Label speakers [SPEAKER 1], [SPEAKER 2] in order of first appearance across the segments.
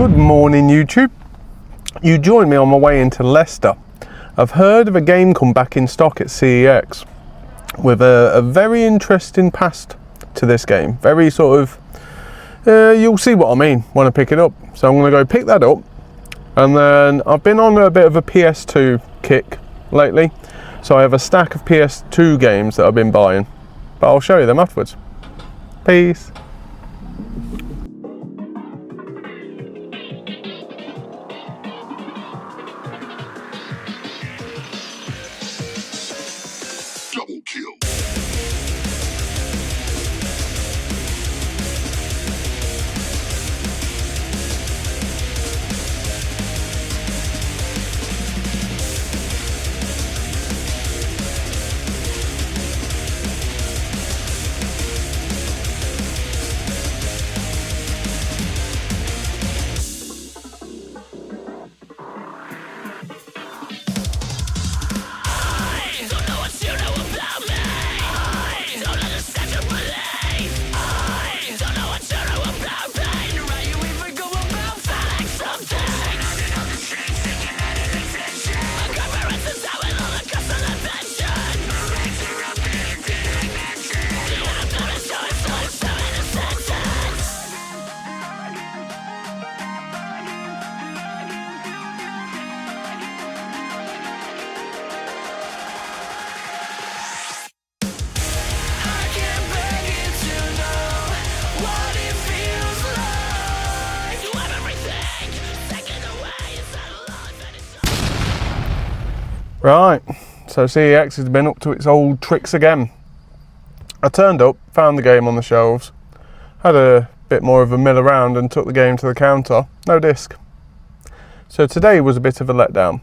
[SPEAKER 1] Good morning, YouTube. You joined me on my way into Leicester. I've heard of a game come back in stock at CEX with a very interesting past to this game. Very sort of, you'll see what I mean when I pick it up. So I'm going to go pick that up. And then I've been on a bit of a PS2 kick lately. So I have a stack of PS2 games that I've been buying. But I'll show you them afterwards. Peace.
[SPEAKER 2] Double kill.
[SPEAKER 1] Right, so CEX has been up to its old tricks again. I turned up, found the game on the shelves, had a bit more of a mill around and took the game to the counter. No disc. So today was a bit of a letdown.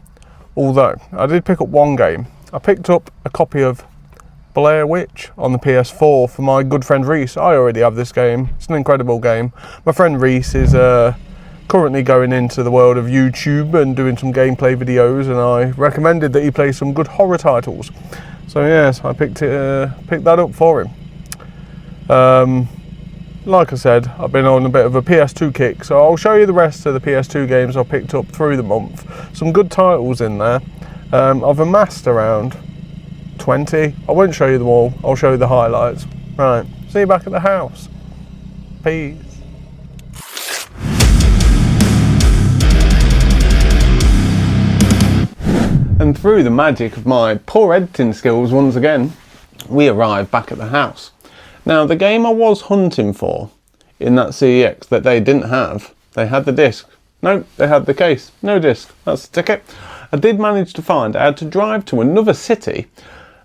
[SPEAKER 1] Although, I did pick up one game. I picked up a copy of Blair Witch on the PS4 for my good friend Reese. I already have this game. It's an incredible game. My friend Reese is currently going into the world of YouTube and doing some gameplay videos, and I recommended that he play some good horror titles. So yes, I picked that up for him. Like I said, I've been on a bit of a PS2 kick, so I'll show you the rest of the PS2 games I picked up through the month. Some good titles in there. I've amassed around 20. I won't show you them all, I'll show you the highlights. Right, see you back at the house. Peace. And through the magic of my poor editing skills once again, we arrive back at the house. Now the game I was hunting for in that CEX that they didn't have, they had the disc. No, they had the case. No disc. That's the ticket. I did manage to find, I had to drive to another city.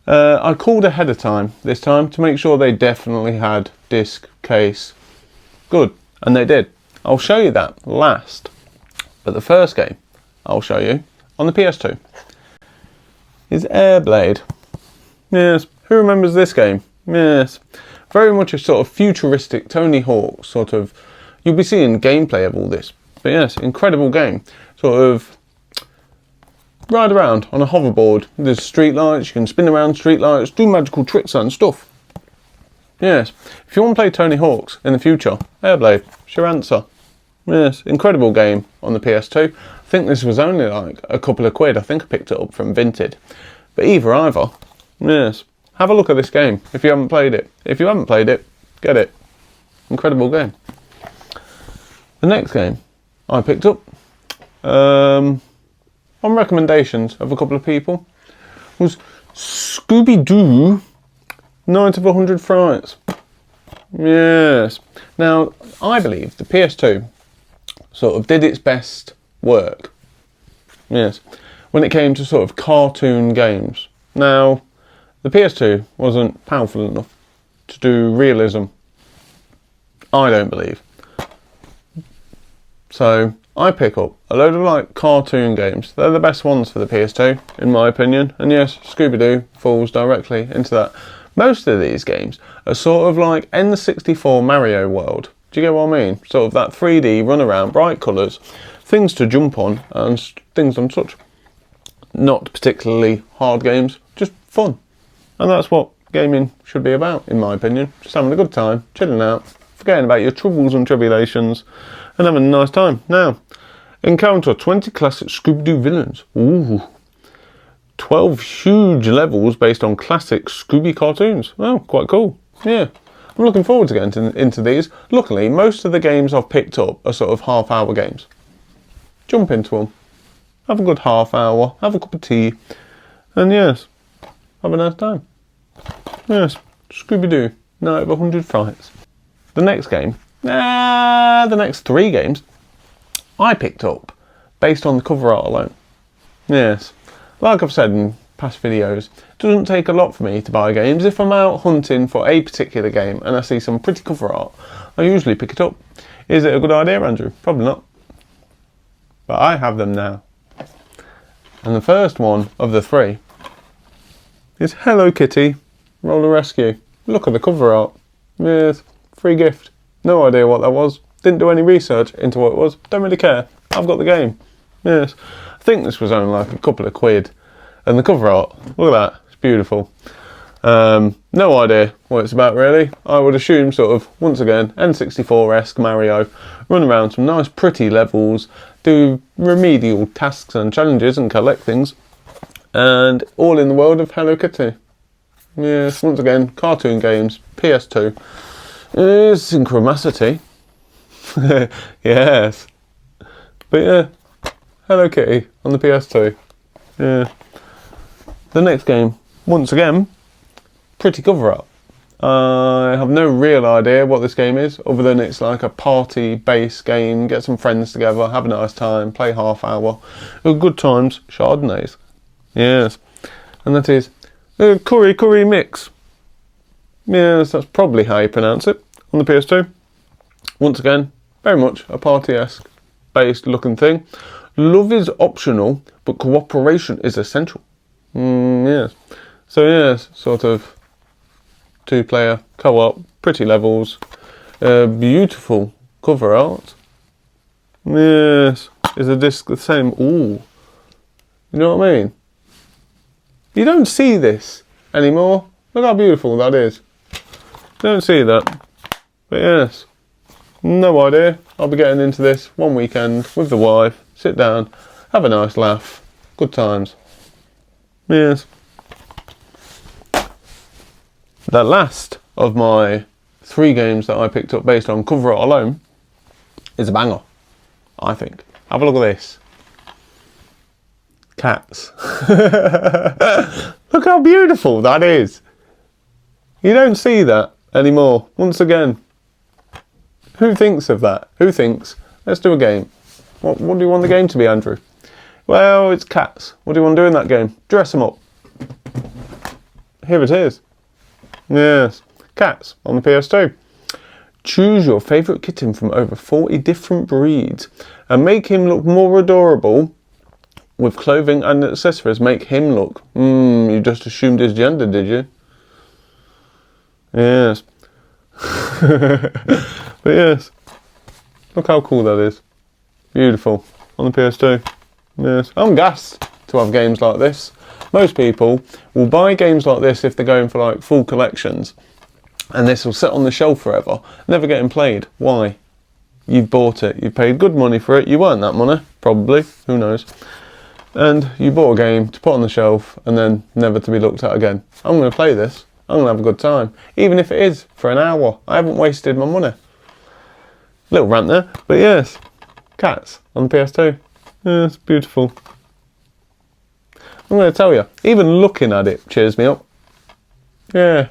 [SPEAKER 1] I called ahead of time this time to make sure they definitely had disc, case. Good. And they did. I'll show you that last. But the first game I'll show you on the PS2 is Airblade. Yes, who remembers this game? Yes, very much a sort of futuristic Tony Hawk sort of, you'll be seeing gameplay of all this, but yes, incredible game. Sort of ride around on a hoverboard, there's street lights, you can spin around street lights, do magical tricks and stuff. Yes, if you want to play Tony Hawk's in the future, Airblade, it's your answer. Yes, incredible game on the PS2. I think this was only like a couple of quid. I think I picked it up from Vinted. But either, yes, have a look at this game if you haven't played it. If you haven't played it, get it. Incredible game. The next game I picked up, on recommendations of a couple of people, was Scooby-Doo Night of 100 Frights. Yes. Now, I believe the PS2 sort of did its best work, yes, when it came to sort of cartoon games. Now, the PS2 wasn't powerful enough to do realism, I don't believe. So, I pick up a load of like cartoon games. They're the best ones for the PS2, in my opinion. And yes, Scooby-Doo falls directly into that. Most of these games are sort of like N64 Mario World. Do you get what I mean? Sort of that 3D run around, bright colours, things to jump on and things and such. Not particularly hard games, just fun. And that's what gaming should be about, in my opinion. Just having a good time, chilling out, forgetting about your troubles and tribulations, and having a nice time. Now, Encounter 20 classic Scooby-Doo villains. Ooh. 12 huge levels based on classic Scooby cartoons. Oh, quite cool. Yeah. I'm looking forward to getting into these. Luckily, most of the games I've picked up are sort of half-hour games. Jump into them. Have a good half hour. Have a cup of tea. And yes, have a nice time. Yes, Scooby-Doo. Night of 100 Frights. The next game, the next 3 games, I picked up based on the cover art alone. Yes, like I've said in past videos, it doesn't take a lot for me to buy games. If I'm out hunting for a particular game and I see some pretty cover art, I usually pick it up. Is it a good idea, Andrew? Probably not. But I have them now. And the first one of the 3 is Hello Kitty Roller Rescue. Look at the cover art. Yes, free gift. No idea what that was. Didn't do any research into what it was. Don't really care. I've got the game. Yes. I think this was only like a couple of quid. And the cover art, look at that. It's beautiful. No idea what it's about really. I would assume sort of, once again, N64-esque Mario. Run around some nice pretty levels. Do remedial tasks and challenges and collect things. And all in the world of Hello Kitty. Yes, once again, cartoon games, PS2. Synchronicity. Yes. But yeah, Hello Kitty on the PS2. Yeah. The next game, once again, pretty cover art. I have no real idea what this game is, other than it's like a party-based game, get some friends together, have a nice time, play half hour. Good times, Chardonnays. Yes. And that is Curry Mix. Yes, that's probably how you pronounce it on the PS2. Once again, very much a party-esque based looking thing. Love is optional, but cooperation is essential. Yes. So yes, sort of 2-player co-op, pretty levels, beautiful cover art. Yes. Is the disc the same? Ooh. You know what I mean? You don't see this anymore. Look how beautiful that is. You don't see that. But yes, no idea. I'll be getting into this one weekend with the wife, sit down, have a nice laugh, good times. Yes. The last of my 3 games that I picked up based on cover art alone is a banger, I think. Have a look at this. Cats. Look how beautiful that is. You don't see that anymore. Once again, who thinks of that? Who thinks, let's do a game. What do you want the game to be, Andrew? Well, it's cats. What do you want to do in that game? Dress them up. Here it is. Yes, cats on the PS2. Choose your favourite kitten from over 40 different breeds and make him look more adorable with clothing and accessories. Make him look. You just assumed his gender, did you? Yes. But yes, look how cool that is. Beautiful on the PS2. Yes, I'm gassed to have games like this. Most people will buy games like this if they're going for like full collections, and this will sit on the shelf forever, never getting played. Why? You've bought it, you paid good money for it, you earned that money, probably, who knows. And you bought a game to put on the shelf and then never to be looked at again. I'm going to play this, I'm going to have a good time, even if it is for an hour. I haven't wasted my money. Little rant there, but yes, cats on the PS2. Yeah, it's beautiful. I'm going to tell you, even looking at it cheers me up. Yeah,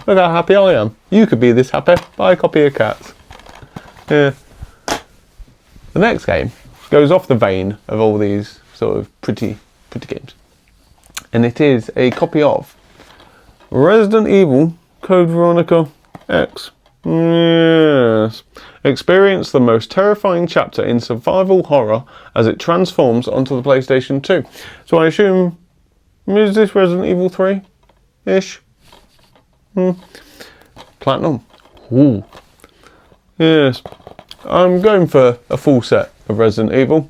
[SPEAKER 1] look how happy I am. You could be this happy. Buy a copy of Cats. Yeah. The next game goes off the vein of all these sort of pretty games. And it is a copy of Resident Evil Code Veronica X. Yes. Experience the most terrifying chapter in survival horror as it transforms onto the PlayStation 2. So I assume, is this Resident Evil 3-ish? Platinum. Ooh. Yes. I'm going for a full set of Resident Evil.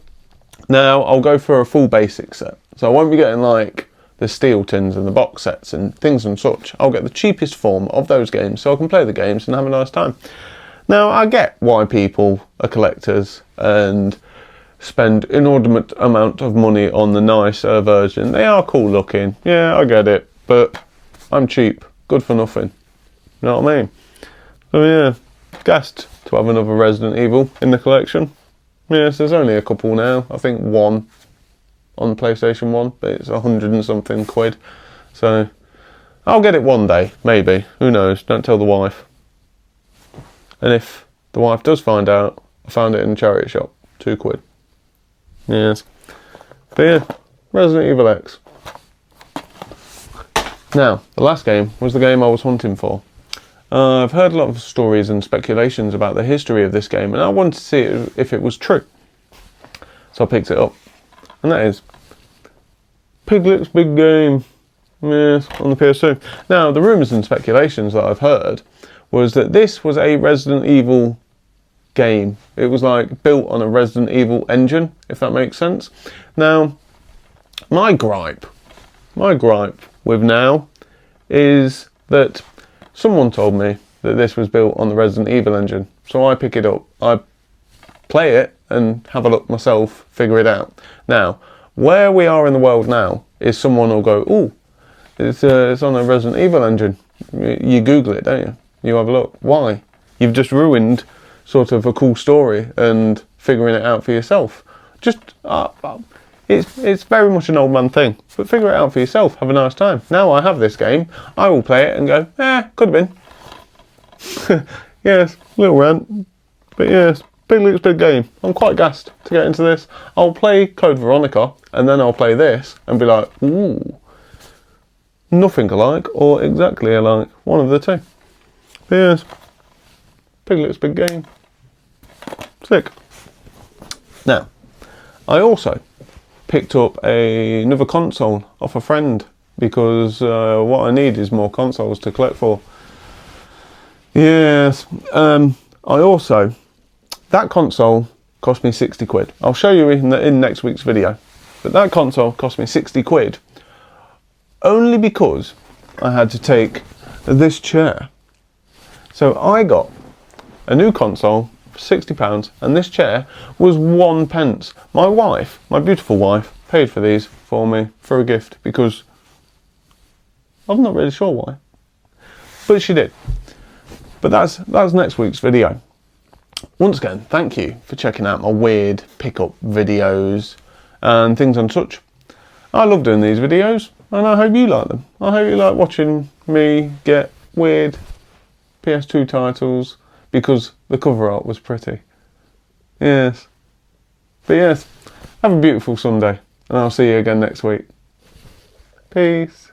[SPEAKER 1] Now, I'll go for a full basic set. So I won't be getting like the steel tins and the box sets and things and such. I'll get the cheapest form of those games so I can play the games and have a nice time. Now, I get why people are collectors and spend inordinate amount of money on the nicer version. They are cool looking, yeah, I get it, but I'm cheap, good for nothing. You know what I mean? So yeah, gassed to have another Resident Evil in the collection. Yes, there's only a couple now. I think one on PlayStation 1, but it's 100 and something quid. So I'll get it one day, maybe. Who knows? Don't tell the wife. And if the wife does find out, I found it in a charity shop. 2 quid. Yes. But yeah, Resident Evil X. Now, the last game was the game I was hunting for. I've heard a lot of stories and speculations about the history of this game, and I wanted to see if it was true. So I picked it up. And that is Piglet's Big Game. Yes, on the PS2. Now, the rumours and speculations that I've heard was that this was a Resident Evil game. It was like built on a Resident Evil engine, if that makes sense. Now, my gripe with now is that someone told me that this was built on the Resident Evil engine. So I pick it up, I play it and have a look myself, figure it out. Now, where we are in the world now is someone will go, "Ooh, it's on a Resident Evil engine." You Google it, don't you? You have a look. Why? You've just ruined sort of a cool story and figuring it out for yourself. Just, it's very much an old man thing, but figure it out for yourself. Have a nice time. Now I have this game, I will play it and go, could have been. Yes, little rant, but yes, Piglet's Big Game. I'm quite gassed to get into this. I'll play Code Veronica and then I'll play this and be like, ooh, nothing alike or exactly alike. One of the two. But yes, Piglet's Big Game. Sick. Now, I also picked up another console off a friend because what I need is more consoles to collect for. Yes, that console cost me 60 quid. I'll show you in next week's video. But that console cost me 60 quid only because I had to take this chair. So I got a new console for £60 and this chair was 1 pence. My wife, my beautiful wife, paid for these for me for a gift because I'm not really sure why. But she did. But that's next week's video. Once again, thank you for checking out my weird pickup videos and things and such. I love doing these videos and I hope you like them. I hope you like watching me get weird PS2 titles because the cover art was pretty. Yes. But yes, have a beautiful Sunday and I'll see you again next week. Peace.